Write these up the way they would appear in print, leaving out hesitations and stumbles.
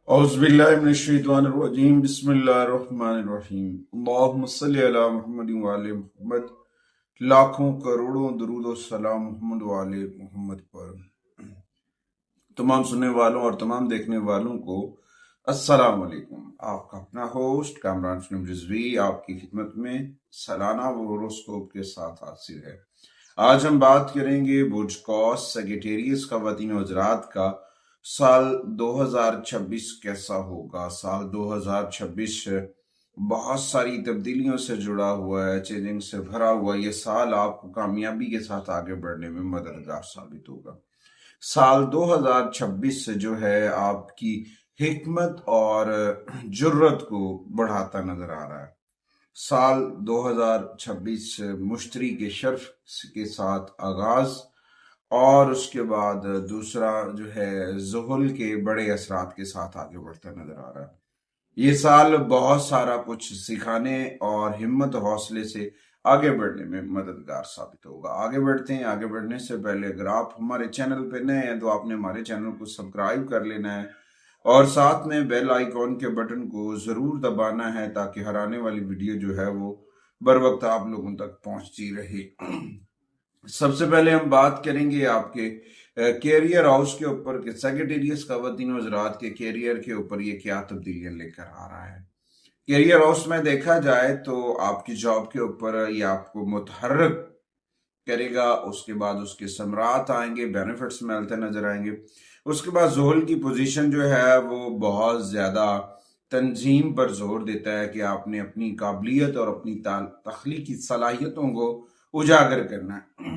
اعوذ باللہ من الشیطان الرجیم بسم اللہ الرحمن الرحیم اللہم صلی علی محمد وعلی محمد۔ لاکھوں کروڑوں درود و سلام محمد وعلی محمد پر۔ تمام سننے والوں اور تمام دیکھنے والوں کو السلام علیکم۔ آپ کا اپنا ہوسٹ کامران سنم رضوی آپ کی خدمت میں سالانہ ہوروسکوپ کے ساتھ حاضر ہے۔ آج ہم بات کریں گے برج قوس سیجیٹیریس خواتین و حضرات کا سال 2026 کیسا ہوگا۔ سال 2026 بہت ساری تبدیلیوں سے جڑا ہوا ہے، چیلنج سے بھرا ہوا۔ یہ سال آپ کو کامیابی کے ساتھ آگے بڑھنے میں مددگار ثابت ہوگا۔ سال 2026 جو ہے آپ کی حکمت اور جرت کو بڑھاتا نظر آ رہا ہے۔ سال 2026 مشتری کے شرف کے ساتھ آغاز اور اس کے بعد دوسرا جو ہے زحل کے بڑے اثرات کے ساتھ آگے بڑھتا نظر آ رہا ہے۔ یہ سال بہت سارا کچھ سکھانے اور ہمت و حوصلے سے آگے بڑھنے میں مددگار ثابت ہوگا۔ آگے بڑھتے ہیں۔ آگے بڑھنے سے پہلے اگر آپ ہمارے چینل پہ نئے ہیں تو آپ نے ہمارے چینل کو سبسکرائب کر لینا ہے اور ساتھ میں بیل آئیکن کے بٹن کو ضرور دبانا ہے تاکہ ہر آنے والی ویڈیو جو ہے وہ بر وقت آپ لوگوں تک پہنچتی رہے۔ سب سے پہلے ہم بات کریں گے آپ کے کیریئر ہاؤس کے اوپر کہ سیجیٹیریس خواتین و حضرات کے کیریئر کے اوپر یہ کیا تبدیلیاں لے کر آ رہا ہے۔ کیریئر ہاؤس میں دیکھا جائے تو آپ کی جاب کے اوپر یہ آپ کو متحرک کرے گا، اس کے بعد اس کے ثمرات آئیں گے، بینیفٹس ملتے نظر آئیں گے۔ اس کے بعد زحل کی پوزیشن جو ہے وہ بہت زیادہ تنظیم پر زور دیتا ہے کہ آپ نے اپنی قابلیت اور اپنی تخلیقی صلاحیتوں کو اجاگر کرنا ہے۔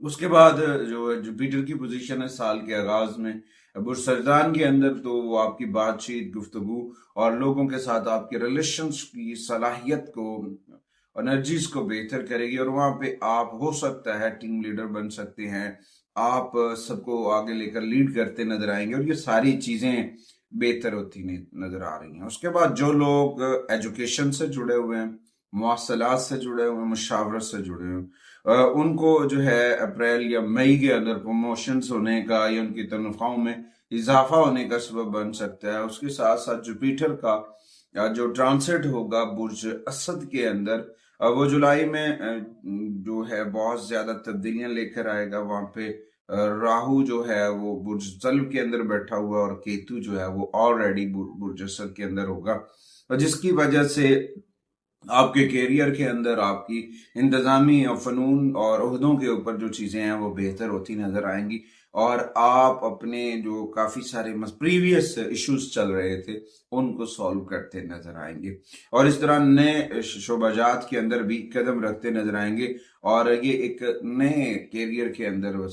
اس کے بعد جو جوپیٹر کی پوزیشن ہے سال کے آغاز میں برج سرطان کے اندر، تو وہ آپ کی بات چیت، گفتگو اور لوگوں کے ساتھ آپ کے ریلیشنز کی صلاحیت کو، انرجیز کو بہتر کرے گی، اور وہاں پہ آپ ہو سکتا ہے ٹیم لیڈر بن سکتے ہیں، آپ سب کو آگے لے کر لیڈ کرتے نظر آئیں گے، اور یہ ساری چیزیں بہتر ہوتی نظر آ رہی ہیں۔ اس کے بعد جو لوگ ایجوکیشن سے جڑے ہوئے ہیں، مواصلات سے جڑے ہوئے ہیں، مشاورت سے جڑے ہوئے ہیں، ان کو جو ہے اپریل یا مئی کے اندر پروموشنز ہونے کا یا ان کی تنخواہوں میں اضافہ ہونے کا سبب بن سکتا ہے۔ اس کے ساتھ ساتھ جوپیٹر کا جو ٹرانسٹ ہوگا برج اسد کے اندر، وہ جولائی میں جو ہے بہت زیادہ تبدیلیاں لے کر آئے گا۔ وہاں پہ راہو جو ہے وہ برج ظلم کے اندر بیٹھا ہوا اور کیتو جو ہے وہ آلریڈی برج اسد کے اندر ہوگا، جس کی وجہ سے آپ کے کیریئر کے اندر آپ کی انتظامی اور فنون اور عہدوں کے اوپر جو چیزیں ہیں وہ بہتر ہوتی نظر آئیں گی، اور آپ اپنے جو کافی سارے پریویس ایشوز چل رہے تھے ان کو سالو کرتے نظر آئیں گے، اور اس طرح نئے شعبہ جات کے اندر بھی قدم رکھتے نظر آئیں گے، اور یہ ایک نئے کیریئر کے اندر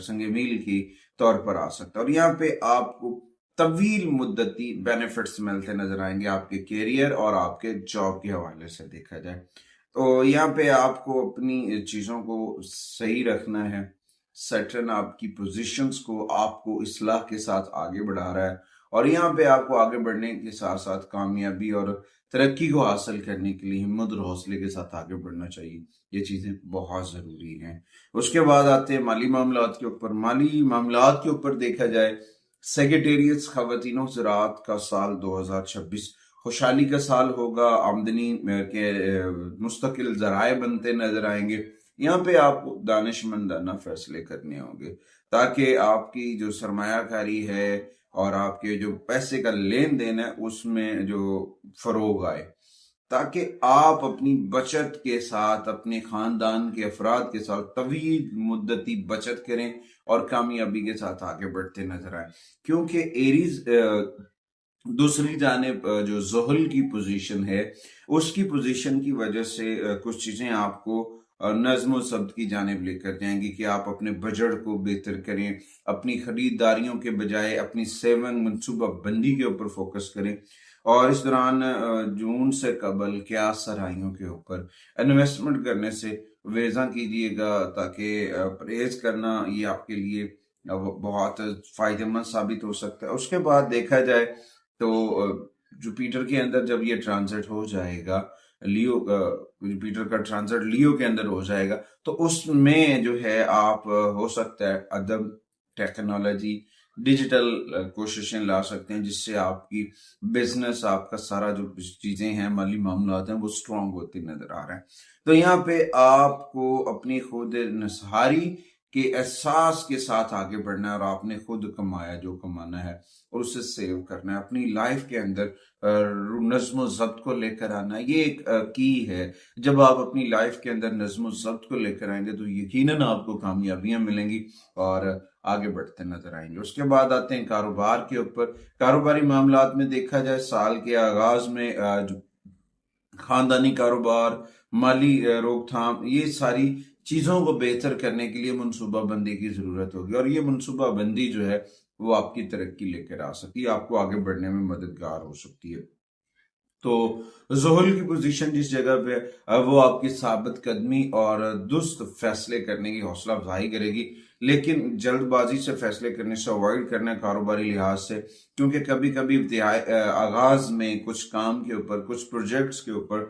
سنگ میل کی طور پر آ سکتا ہے۔ اور یہاں پہ آپ کو طویل مدتی بینیفٹس ملتے نظر آئیں گے آپ کے کیریئر اور آپ کے جاب کے حوالے سے دیکھا جائے تو یہاں پہ آپ کو اپنی چیزوں کو صحیح رکھنا ہے۔ سیٹرن آپ کی پوزیشنز کو آپ کو اصلاح کے ساتھ آگے بڑھا رہا ہے، اور یہاں پہ آپ کو آگے بڑھنے کے ساتھ ساتھ کامیابی اور ترقی کو حاصل کرنے کے لیے ہمت اور حوصلے کے ساتھ آگے بڑھنا چاہیے۔ یہ چیزیں بہت ضروری ہیں۔ اس کے بعد آتے ہیں مالی معاملات کے اوپر۔ مالی معاملات کے اوپر دیکھا جائے سیجیٹیریس خواتین و حضرات کا سال 2026 خوشحالی کا سال ہوگا۔ آمدنی کے مستقل ذرائع بنتے نظر آئیں گے۔ یہاں پہ آپ کو دانش مندانہ فیصلے کرنے ہوں گے تاکہ آپ کی جو سرمایہ کاری ہے اور آپ کے جو پیسے کا لین دین ہے اس میں جو فروغ آئے، تاکہ آپ اپنی بچت کے ساتھ اپنے خاندان کے افراد کے ساتھ طویل مدتی بچت کریں اور کامیابی کے ساتھ آگے بڑھتے نظر آئیں، کیونکہ ایریز دوسری جانب جو زحل کی پوزیشن ہے اس کی پوزیشن کی وجہ سے کچھ چیزیں آپ کو نظم و ضبط کی جانب لے کر جائیں گی کہ آپ اپنے بجٹ کو بہتر کریں، اپنی خریداریوں کے بجائے اپنی سیونگ منصوبہ بندی کے اوپر فوکس کریں، اور اس دوران جون سے قبل کیا سرائیوں کے اوپر انویسٹمنٹ کرنے سے ویزا کیجیے گا تاکہ پرہیز کرنا یہ آپ کے لیے بہت فائدہ مند ثابت ہو سکتا ہے۔ اس کے بعد دیکھا جائے تو جوپیٹر کے اندر جب یہ ٹرانزٹ ہو جائے گا، جوپیٹر کا ٹرانزٹ لیو کے اندر ہو جائے گا، تو اس میں جو ہے آپ ہو سکتا ہے ادب، ٹیکنالوجی، ڈیجیٹل کوششیں لا سکتے ہیں جس سے آپ کی بزنس، آپ کا سارا جو چیزیں ہیں، مالی معاملات ہیں، وہ سٹرونگ ہوتے نظر آ رہے ہیں۔ تو یہاں پہ آپ کو اپنی خود انحصاری کے احساس کے ساتھ آگے بڑھنا ہے، اور آپ نے خود کمایا جو کمانا ہے اور اسے سیو کرنا ہے، اپنی لائف کے اندر نظم و ضبط کو لے کر آنا ہے۔ یہ ایک کی ہے، جب آپ اپنی لائف کے اندر نظم و ضبط کو لے کر آئیں گے تو یقیناً آپ کو کامیابیاں ملیں گی اور آگے بڑھتے نظر آئیں گے۔ اس کے بعد آتے ہیں کاروبار کے اوپر۔ کاروباری معاملات میں دیکھا جائے، سال کے آغاز میں جو خاندانی کاروبار، مالی روک تھام، یہ ساری چیزوں کو بہتر کرنے کے لیے منصوبہ بندی کی ضرورت ہوگی، اور یہ منصوبہ بندی جو ہے وہ آپ کی ترقی لے کر آ سکتی ہے، آپ کو آگے بڑھنے میں مددگار ہو سکتی ہے۔ تو زحل کی پوزیشن جس جگہ پہ وہ آپ کی ثابت قدمی اور درست فیصلے کرنے کی حوصلہ افزائی کرے گی، لیکن جلد بازی سے فیصلے کرنے سے اوائڈ کرنا ہے کاروباری لحاظ سے، کیونکہ کبھی کبھی آغاز میں کچھ کام کے اوپر، کچھ پروجیکٹس کے اوپر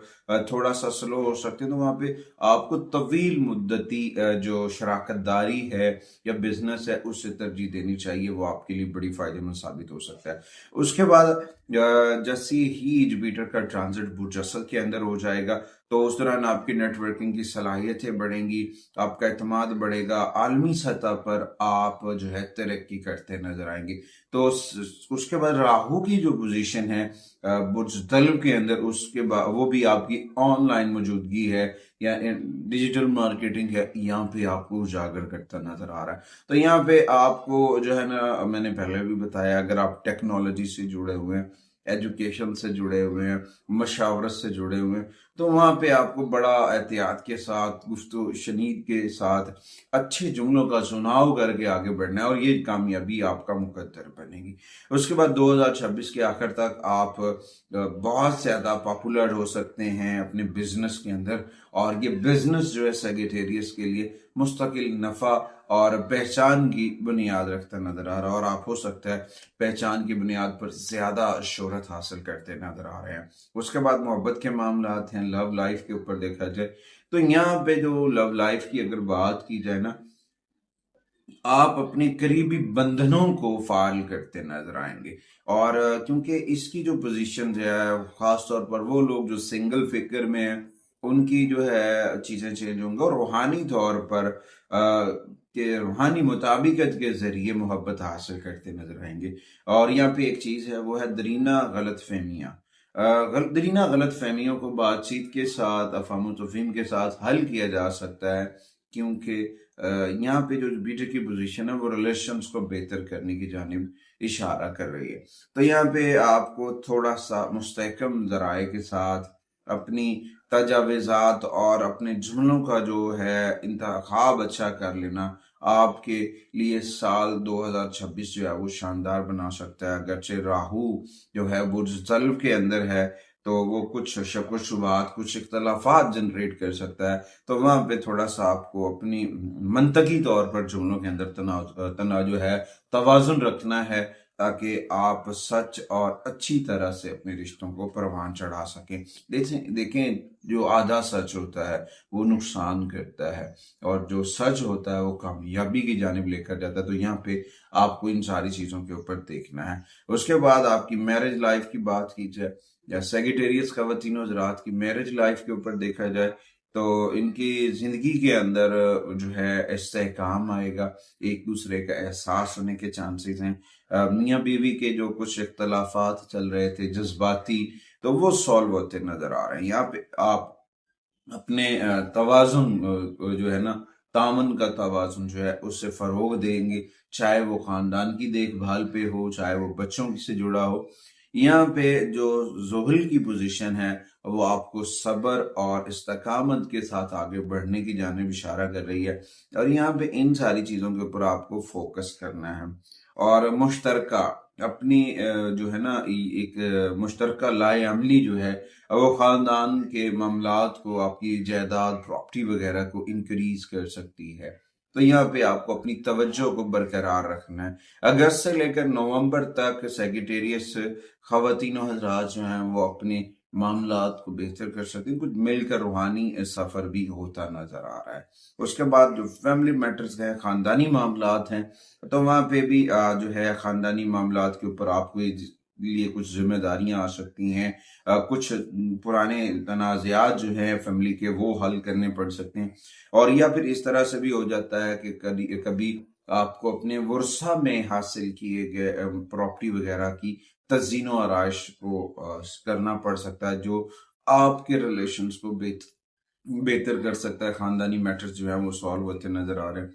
تھوڑا سا سلو ہو سکتے ہیں، تو وہاں پہ آپ کو طویل مدتی جو شراکت داری ہے یا بزنس ہے اس سے ترجیح دینی چاہیے، وہ آپ کے لیے بڑی فائدہ مند ثابت ہو سکتا ہے۔ اس کے بعد جیسے ہی جوپیٹر کا ٹرانزٹ برج اسد کے اندر ہو جائے گا تو اس دوران آپ کی نیٹ ورکنگ کی صلاحیتیں بڑھیں گی، آپ کا اعتماد بڑھے گا، عالمی سطح پر آپ جو ہے ترقی کرتے نظر آئیں گے۔ تو اس کے بعد راہو کی جو پوزیشن ہے برج طلب کے اندر، اس کے بعد وہ بھی آپ کی آن لائن موجودگی ہے یا ڈیجیٹل مارکیٹنگ ہے، یہاں پہ آپ کو اجاگر کرتا نظر آ رہا ہے۔ تو یہاں پہ آپ کو جو ہے نا، میں نے پہلے بھی بتایا، اگر آپ ٹیکنالوجی سے جڑے ہوئے ہیں، ایجوکیشن سے جڑے ہوئے ہیں، مشاورت سے جڑے ہوئے ہیں، تو وہاں پہ آپ کو بڑا احتیاط کے ساتھ، گفت و شنید کے ساتھ اچھے جملوں کا چناؤ کر کے آگے بڑھنا ہے، اور یہ کامیابی آپ کا مقدر بنے گی۔ اس کے بعد 2026 کے آخر تک آپ بہت زیادہ پاپولر ہو سکتے ہیں اپنے بزنس کے اندر، اور یہ بزنس جو ہے سیگیٹیریس کے لیے مستقل نفع اور پہچان کی بنیاد رکھتا نظر آ رہا ہے، اور آپ ہو سکتا ہے پہچان کی بنیاد پر زیادہ شہرت حاصل کرتے نظر آ رہے ہیں۔ اس کے بعد محبت کے معاملات ہیں، لو لائف کے اوپر دیکھا جائے تو یہاں پہ جو لو لائف کی اگر بات کی جائے نا، آپ اپنے قریبی بندھنوں کو فعال کرتے نظر آئیں گے، اور کیونکہ اس کی جو پوزیشن ہے، خاص طور پر وہ لوگ جو سنگل فکر میں ہیں، ان کی جو ہے چیزیں چینج ہوں گی، اور روحانی طور پر کہ روحانی مطابقت کے ذریعے محبت حاصل کرتے نظر آئیں گے۔ اور یہاں پہ ایک چیز ہے، وہ ہے درینہ غلط فہمیاں۔ درینہ غلط فہمیوں کو بات چیت کے ساتھ، افہام و تفہیم کے ساتھ حل کیا جا سکتا ہے، کیونکہ یہاں پہ جو بیٹے کی پوزیشن ہے وہ ریلیشنز کو بہتر کرنے کی جانب اشارہ کر رہی ہے۔ تو یہاں پہ آپ کو تھوڑا سا مستحکم ذرائع کے ساتھ اپنی تجاویزات اور اپنے جملوں کا جو ہے انتخاب اچھا کر لینا آپ کے لیے سال 2026 جو ہے وہ شاندار بنا سکتا ہے۔ اگرچہ راہو جو ہے برج طلب کے اندر ہے تو وہ کچھ شک و شبہات، کچھ اختلافات جنریٹ کر سکتا ہے، تو وہاں پہ تھوڑا سا آپ کو اپنی منطقی طور پر جملوں کے اندر جو ہے توازن رکھنا ہے، تاکہ آپ سچ اور اچھی طرح سے اپنے رشتوں کو پروان چڑھا سکیں۔ دیکھیں جو آدھا سچ ہوتا ہے وہ نقصان کرتا ہے، اور جو سچ ہوتا ہے وہ کامیابی کی جانب لے کر جاتا ہے۔ تو یہاں پہ آپ کو ان ساری چیزوں کے اوپر دیکھنا ہے۔ اس کے بعد آپ کی میرج لائف کی بات کی جائے، یا سیگیٹیریس خواتین و حضرات کی میرج لائف کے اوپر دیکھا جائے، تو ان کی زندگی کے اندر جو ہے استحکام آئے گا، ایک دوسرے کا احساس ہونے کے چانسز ہیں۔ میاں بیوی کے جو کچھ اختلافات چل رہے تھے جذباتی، تو وہ سالو ہوتے نظر آ رہے ہیں۔ یہاں پہ آپ اپنے توازن جو ہے نا، تعاون کا توازن جو ہے اس سے فروغ دیں گے، چاہے وہ خاندان کی دیکھ بھال پہ ہو، چاہے وہ بچوں سے جڑا ہو۔ یہاں پہ جو زحل کی پوزیشن ہے وہ آپ کو صبر اور استقامت کے ساتھ آگے بڑھنے کی جانب اشارہ کر رہی ہے، اور یہاں پہ ان ساری چیزوں کے اوپر آپ کو فوکس کرنا ہے، اور مشترکہ اپنی جو ہے نا ایک مشترکہ لائے عملی جو ہے وہ خاندان کے معاملات کو، آپ کی جائیداد، پراپرٹی وغیرہ کو انکریز کر سکتی ہے۔ تو یہاں پہ آپ کو اپنی توجہ کو برقرار رکھنا ہے۔ اگست سے لے کر نومبر تک سیگیٹیریس خواتین و حضرات جو ہیں وہ اپنے معاملات کو بہتر کر سکتے ہیں. کچھ مل کر روحانی سفر بھی ہوتا نظر آ رہا ہے. اس کے بعد جو فیملی میٹرز ہیں، خاندانی معاملات ہیں، تو وہاں پہ بھی جو ہے خاندانی معاملات کے اوپر آپ کو لیے کچھ ذمہ داریاں آ سکتی ہیں. کچھ پرانے تنازعات جو ہیں فیملی کے وہ حل کرنے پڑ سکتے ہیں. اور یا پھر اس طرح سے بھی ہو جاتا ہے کہ کبھی آپ کو اپنے ورثہ میں حاصل کیے گئے پراپرٹی وغیرہ کی تزئین و آرائش کو کرنا پڑ سکتا ہے، جو آپ کے ریلیشنز کو بہتر کر سکتا ہے. خاندانی میٹرز جو ہیں وہ سالو ہوتے نظر آ رہے ہیں.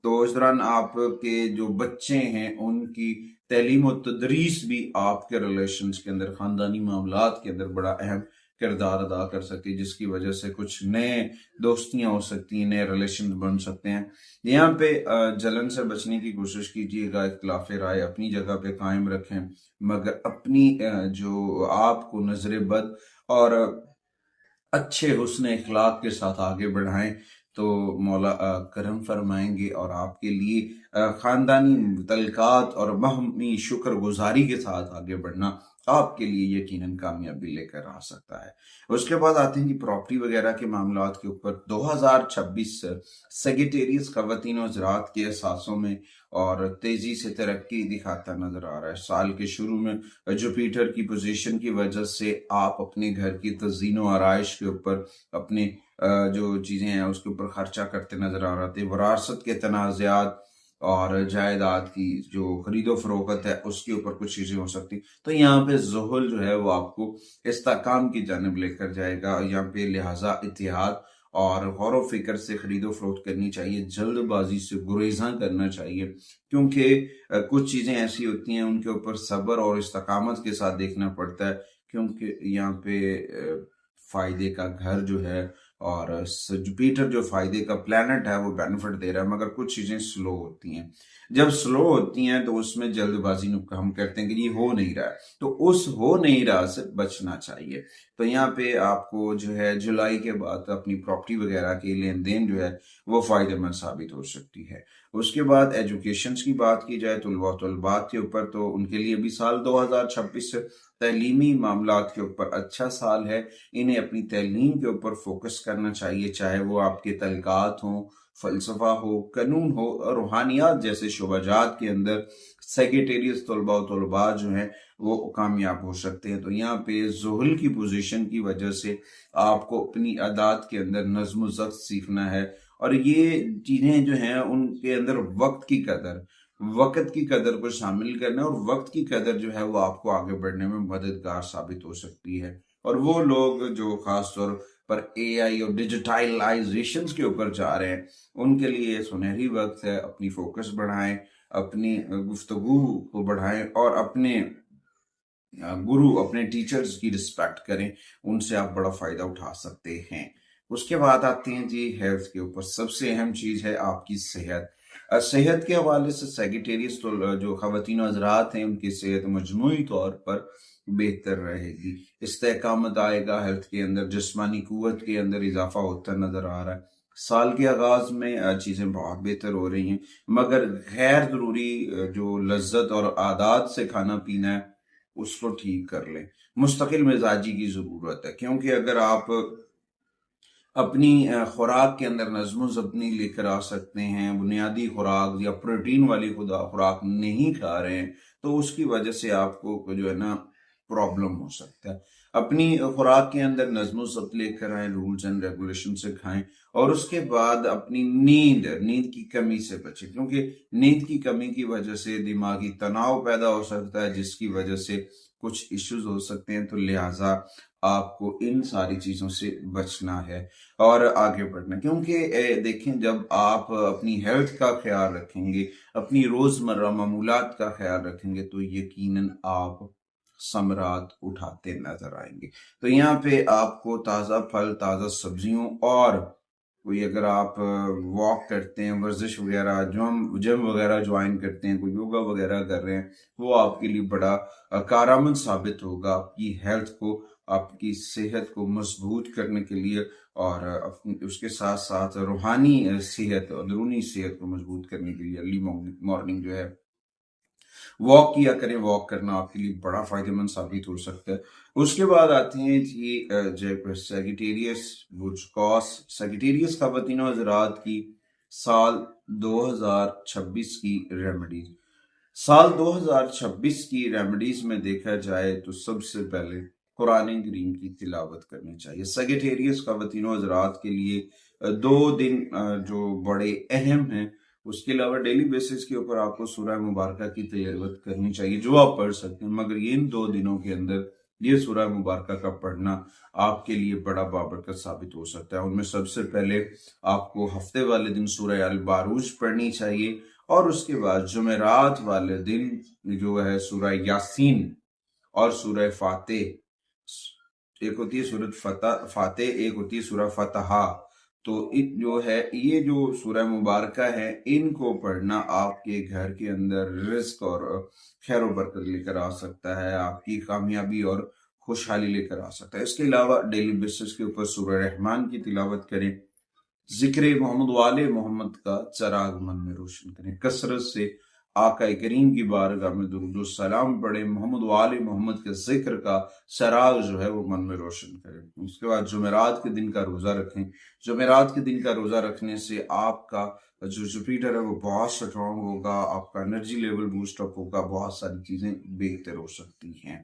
تو اس دوران آپ کے جو بچے ہیں ان کی تعلیم و تدریس بھی آپ کے ریلیشنز کے اندر، خاندانی معاملات کے اندر بڑا اہم کردار ادا کر سکتی ہے، جس کی وجہ سے کچھ نئے دوستیاں ہو سکتی ہیں، نئے ریلیشن بن سکتے ہیں. یہاں پہ جلن سے بچنے کی کوشش کیجیے گا. اختلاف رائے اپنی جگہ پہ قائم رکھیں، مگر اپنی جو آپ کو نظر بد اور اچھے حسن اخلاق کے ساتھ آگے بڑھائیں تو مولا کرم فرمائیں گے، اور آپ کے لیے خاندانی تعلقات اور باہمی شکر گزاری کے ساتھ آگے بڑھنا آپ کے لیے یقیناً کامیابی لے کر آ سکتا ہے. اس کے بعد آتے ہیں پراپرٹی وغیرہ کے معاملات کے اوپر. 2026 سیگیٹیریس خواتین و حضرات کے احساسوں میں اور تیزی سے ترقی دکھاتا نظر آ رہا ہے. سال کے شروع میں جوپیٹر کی پوزیشن کی وجہ سے آپ اپنے گھر کی تزئین و آرائش کے اوپر، اپنے جو چیزیں ہیں اس کے اوپر خرچہ کرتے نظر آ رہے تھے. وراثت کے تنازعات اور جائیداد کی جو خرید و فروخت ہے اس کے اوپر کچھ چیزیں ہو سکتی. تو یہاں پہ زحل جو ہے وہ آپ کو استحکام کی جانب لے کر جائے گا. یہاں پہ لہٰذا اتحاد اور غور و فکر سے خرید و فروخت کرنی چاہیے، جلد بازی سے گریزاں کرنا چاہیے، کیونکہ کچھ چیزیں ایسی ہوتی ہیں ان کے اوپر صبر اور استقامت کے ساتھ دیکھنا پڑتا ہے، کیونکہ یہاں پہ فائدے کا گھر جو ہے اور جوپیٹر جو فائدے کا پلانٹ ہے وہ بینیفٹ دے رہا ہے، مگر کچھ چیزیں سلو ہوتی ہیں. جب سلو ہوتی ہیں تو اس میں جلد بازی ہم کہتے ہیں کہ یہ ہو نہیں رہا ہے، تو اس ہو نہیں رہا سے بچنا چاہیے. تو یہاں پہ آپ کو جو ہے جولائی کے بعد اپنی پراپرٹی وغیرہ کی لین دین جو ہے وہ فائدہ مند ثابت ہو سکتی ہے. اس کے بعد ایجوکیشنز کی بات کی جائے طلباء و طالبات کے اوپر، تو ان کے لیے بھی سال 2026 تعلیمی معاملات کے اوپر اچھا سال ہے. انہیں اپنی تعلیم کے اوپر فوکس کرنا چاہیے، چاہے وہ آپ کے تعلقات ہوں، فلسفہ ہو، قانون ہو، روحانیات جیسے شعبات کے اندر سیکریٹریز طلباء و طلبات جو ہیں وہ کامیاب ہو سکتے ہیں. تو یہاں پہ زحل کی پوزیشن کی وجہ سے آپ کو اپنی عادات کے اندر نظم و ضبط سیکھنا ہے، اور یہ چیزیں جو ہیں ان کے اندر وقت کی قدر کو شامل کرنا، اور وقت کی قدر جو ہے وہ آپ کو آگے بڑھنے میں مددگار ثابت ہو سکتی ہے. اور وہ لوگ جو خاص طور پر اے آئی اور ڈیجیٹائلائزیشن کے اوپر جا رہے ہیں ان کے لیے سنہری وقت ہے. اپنی فوکس بڑھائیں، اپنی گفتگو کو بڑھائیں، اور اپنے گرو، اپنے ٹیچرز کی رسپیکٹ کریں، ان سے آپ بڑا فائدہ اٹھا سکتے ہیں. اس کے بعد آتے ہیں ہیلتھ کے اوپر. سب سے اہم چیز ہے آپ کی صحت. صحت کے حوالے سے سیگیٹیریس جو خواتین حضرات ہیں ان کی صحت مجموعی طور پر بہتر رہے گی. استحکامت آئے گا ہیلتھ کے اندر، جسمانی قوت کے اندر اضافہ ہوتا نظر آ رہا ہے. سال کے آغاز میں چیزیں بہت بہتر ہو رہی ہیں، مگر غیر ضروری جو لذت اور عادات سے کھانا پینا ہے اس کو ٹھیک کر لیں. مستقل مزاجی کی ضرورت ہے، کیونکہ اگر آپ اپنی خوراک کے اندر نظم و ضبط نہیں لے کر آ سکتے ہیں، بنیادی خوراک یا پروٹین والی خوراک نہیں کھا رہے ہیں، تو اس کی وجہ سے آپ کو جو ہے نا پرابلم ہو سکتا ہے. اپنی خوراک کے اندر نظم و ضبط لے کر آئیں، رولز اینڈ ریگولیشن سے کھائیں، اور اس کے بعد اپنی نیند کی کمی سے بچیں، کیونکہ نیند کی کمی کی وجہ سے دماغی تناؤ پیدا ہو سکتا ہے، جس کی وجہ سے کچھ ایشوز ہو سکتے ہیں. تو لہٰذا آپ کو ان ساری چیزوں سے بچنا ہے اور آگے بڑھنا، کیونکہ دیکھیں جب آپ اپنی ہیلتھ کا خیال رکھیں گے، اپنی روزمرہ معمولات کا خیال رکھیں گے، تو یقیناً آپ ثمرات اٹھاتے نظر آئیں گے. تو یہاں پہ آپ کو تازہ پھل، تازہ سبزیوں، اور کوئی اگر آپ واک کرتے ہیں، ورزش وغیرہ، جم وغیرہ جوائن کرتے ہیں، کوئی یوگا وغیرہ کر رہے ہیں، وہ آپ کے لیے بڑا کارآمد ثابت ہوگا آپ کی ہیلتھ کو، آپ کی صحت کو مضبوط کرنے کے لیے، اور اس کے ساتھ ساتھ روحانی صحت، اندرونی صحت کو مضبوط کرنے کے لیے ارلی مارننگ جو ہے واک کیا کریں، واک کرنا آپ کے لیے بڑا فائدہ مند ثابت ہو سکتا ہے۔ اس کے بعد آتے ہیں سیگیٹیریس خواتین و حضرات کی سال 2026 کی ریمیڈیز۔ سال 2026 کی ریمیڈیز میں دیکھا جائے تو سب سے پہلے قرآن کریم کی تلاوت کرنی چاہیے۔ سیگیٹیریس خواتین و حضرات کے لیے 2 دن جو بڑے اہم ہیں، اس کے علاوہ ڈیلی بیسس کے اوپر آپ کو سورہ مبارکہ کی تلاوت کرنی چاہیے جو آپ پڑھ سکتے ہیں، مگر ان 2 دنوں کے اندر یہ سورہ مبارکہ کا پڑھنا آپ کے لیے بڑا بابرکت ثابت ہو سکتا ہے۔ ان میں سب سے پہلے آپ کو ہفتے والے دن سورہ الباروج پڑھنی چاہیے، اور اس کے بعد جمعرات والے دن جو ہے سورہ یاسین اور سورہ فاتح، ایک ہوتی ہے سورہ فاتح، ایک ہوتی ہے سورہ فتح، تو جو ہے یہ جو سورہ مبارکہ ہے ان کو پڑھنا آپ کے گھر کے اندر رزق اور خیر و برکت لے کر آ سکتا ہے، آپ کی کامیابی اور خوشحالی لے کر آ سکتا ہے۔ اس کے علاوہ ڈیلی بیسس کے اوپر سورہ رحمان کی تلاوت کریں، ذکر محمد والے محمد کا چراغ من میں روشن کریں، کثرت سے آقا کریم کی بارگاہ میں درود و سلام پڑھیں، محمد والے محمد کے ذکر کا چراغ جو ہے وہ من میں روشن کریں۔ اس کے بعد جمعرات کے دن کا روزہ رکھیں۔ جمعرات کے دن کا روزہ رکھنے سے آپ کا جو جوپیٹر ہے وہ بہت سٹرونگ ہوگا، آپ کا انرجی لیول بوسٹ اپ ہوگا، بہت ساری چیزیں بہتر ہو سکتی ہیں۔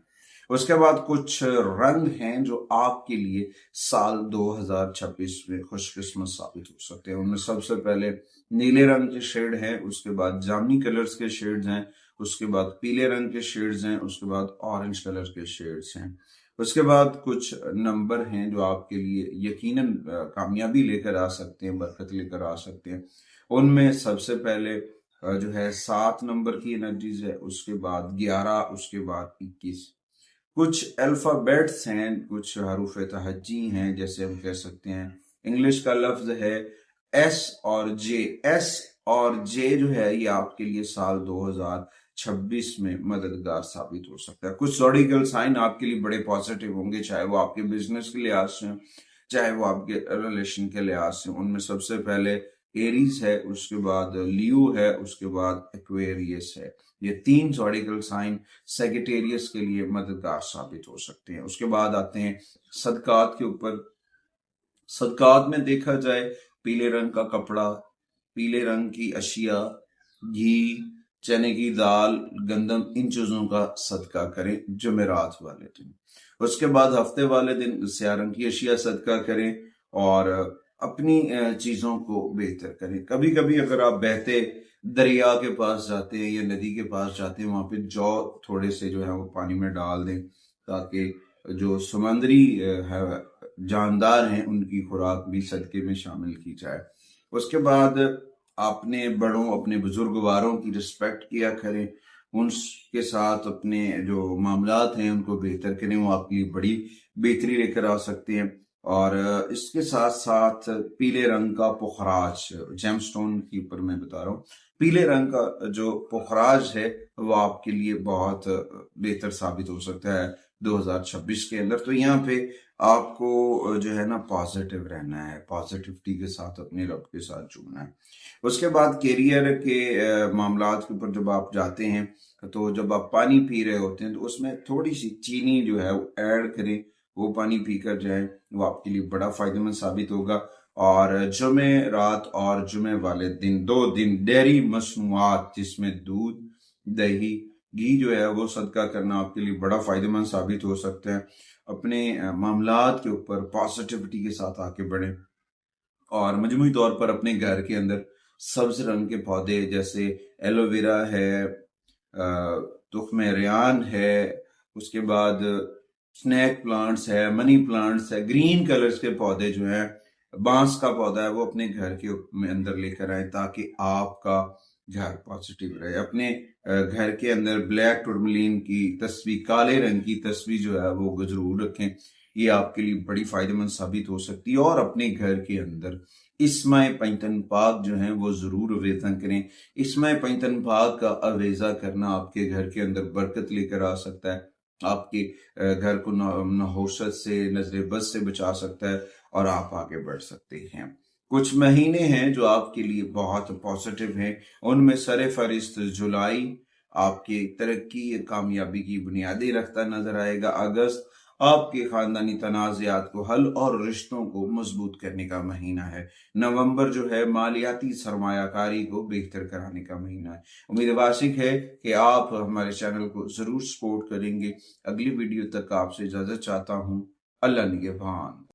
اس کے بعد کچھ رنگ ہیں جو آپ کے لیے سال 2026 میں خوش قسمت ثابت ہو سکتے ہیں۔ ان میں سب سے پہلے نیلے رنگ کے شیڈ ہیں، اس کے بعد جامنی کلرز کے شیڈز ہیں، اس کے بعد پیلے رنگ کے شیڈز ہیں، اس کے بعد اورنج کلر کے شیڈز ہیں۔ اس کے بعد کچھ نمبر ہیں جو آپ کے لیے یقیناً کامیابی لے کر آ سکتے ہیں، برکت لے کر آ سکتے ہیں۔ ان میں سب سے پہلے جو ہے 7 نمبر کی انرجیز ہے، اس کے بعد 11، اس کے بعد 21۔ کچھ الفابیٹس ہیں، کچھ حروف تہجی ہیں، جیسے ہم کہہ سکتے ہیں انگلش کا لفظ ہے ایس اور جے۔ ایس اور جے جو ہے یہ آپ کے لیے سال 2026 میں مددگار ثابت ہو سکتا ہے۔ کچھ زوڈیکل سائن آپ کے لیے بڑے پازیٹیو ہوں گے، چاہے وہ آپ کے بزنس کے لحاظ سے ہوں، چاہے وہ آپ کے ریلیشن کے لحاظ سے۔ ان میں سب سے پہلے ایریز ہے، اس کے بعد لیو ہے، اس کے بعد ایکویریس ہے۔ یہ 3 زوڈیکل سائن سیگیٹیریس کے لیے مددگار ثابت ہو سکتے ہیں۔ اس کے بعد آتے ہیں صدقات کے اوپر۔ صدقات میں دیکھا جائے پیلے رنگ کا کپڑا، پیلے رنگ کی اشیاء، گھی، چنے کی دال، گندم، ان چیزوں کا صدقہ کریں جمعرات والے دن۔ اس کے بعد ہفتے والے دن سیاہ رنگ کی اشیاء صدقہ کریں اور اپنی چیزوں کو بہتر کریں۔ کبھی کبھی اگر آپ بہتے دریا کے پاس جاتے ہیں یا ندی کے پاس جاتے ہیں، وہاں پہ جو تھوڑے سے جو ہے وہ پانی میں ڈال دیں تاکہ جو سمندری جاندار ہیں ان کی خوراک بھی صدقے میں شامل کی جائے۔ اس کے بعد اپنے بڑوں، اپنے بزرگواروں کی رسپیکٹ کیا کریں، ان کے ساتھ اپنے جو معاملات ہیں ان کو بہتر کریں، وہ آپ کے لیے بڑی بہتری لے کر آ سکتے ہیں۔ اور اس کے ساتھ ساتھ پیلے رنگ کا پخراج، جیم سٹون کے اوپر میں بتا رہا ہوں، پیلے رنگ کا جو پخراج ہے وہ آپ کے لیے بہت بہتر ثابت ہو سکتا ہے 2026 کے اندر۔ تو یہاں پہ آپ کو جو ہے نا پازیٹیو رہنا ہے، پازیٹیوٹی کے ساتھ اپنے رب کے ساتھ جڑنا ہے۔ اس کے بعد کیریئر کے معاملات کے اوپر جب آپ جاتے ہیں تو جب آپ پانی پی رہے ہوتے ہیں تو اس میں تھوڑی سی چینی جو ہے وہ ایڈ کریں، وہ پانی پی کر جائیں، وہ آپ کے لیے بڑا فائدہ مند ثابت ہوگا۔ اور جمعہ رات اور جمعہ والے دن 2 دن ڈیری مصنوعات جس میں دودھ، دہی، گھی جو ہے وہ صدقہ کرنا آپ کے لیے بڑا فائدہ مند ثابت ہو سکتا ہے۔ اپنے معاملات کے اوپر پازیٹیوٹی کے ساتھ آگے بڑھیں اور مجموعی طور پر اپنے گھر کے اندر سبز رنگ کے پودے جیسے ایلو ویرا ہے، تخم ریان ہے، اس کے بعد سنیک پلانٹس ہے، منی پلانٹس ہے، گرین کلرز کے پودے جو ہیں، بانس کا پودا ہے، وہ اپنے گھر کے اندر لے کر آئیں تاکہ آپ کا گھر پازیٹیو رہے۔ اپنے گھر کے اندر بلیک ٹورملین کی تصویر، کالے رنگ کی تصویر جو ہے وہ ضرور رکھیں، یہ آپ کے لیے بڑی فائدہ مند ثابت ہو سکتی ہے۔ اور اپنے گھر کے اندر اسماء پنجتن پاک جو ہیں وہ ضرور اویزہ کریں۔ اسماء پنجتن پاک کا اویزہ کرنا آپ کے گھر کے اندر برکت لے کر آ سکتا ہے، آپ کے گھر کو نحوست سے، نظر بد سے بچا سکتا ہے اور آپ آگے بڑھ سکتے ہیں۔ کچھ مہینے ہیں جو آپ کے لیے بہت پازیٹیو ہیں، ان میں سر فہرست جولائی آپ کی ترقی کامیابی کی بنیادیں رکھتا نظر آئے گا۔ اگست آپ کے خاندانی تنازعات کو حل اور رشتوں کو مضبوط کرنے کا مہینہ ہے۔ نومبر جو ہے مالیاتی سرمایہ کاری کو بہتر کرانے کا مہینہ ہے۔ امید واسق ہے کہ آپ ہمارے چینل کو ضرور سپورٹ کریں گے۔ اگلی ویڈیو تک آپ سے اجازت چاہتا ہوں۔ اللہ نگہبان۔